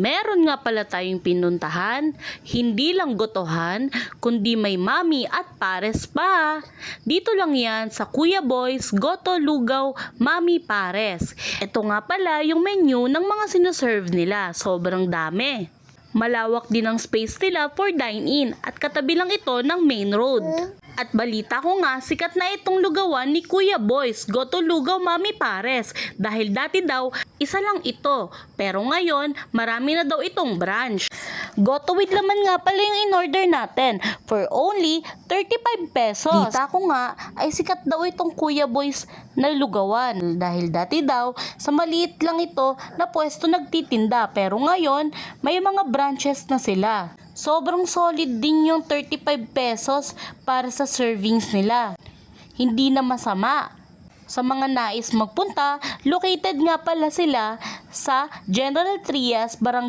Meron nga pala tayong pinuntahan, hindi lang gotohan, kundi may mami at pares pa. Dito lang yan sa Kuya Boy's Goto Lugaw Mami Pares. Ito nga pala yung menu ng mga sinuserve nila, sobrang dami. Malawak din ang space nila for dine-in at katabi lang ito ng main road. At balita ko nga, sikat na itong lugawan ni Kuya Boy's Goto Lugaw Mami Pares dahil dati daw isa lang ito, pero ngayon marami na daw itong branch. Goto with laman nga pala yung in-order natin for only 35 pesos. Dita ko nga ay sikat daw itong Kuya Boy's na lugawan dahil dati daw sa maliit lang ito na pwesto nagtitinda, pero ngayon may mga branches na sila. Sobrang solid din yung 35 pesos para sa servings nila. Hindi na masama. Sa mga nais magpunta, located nga pala sila sa General Trias, Barangay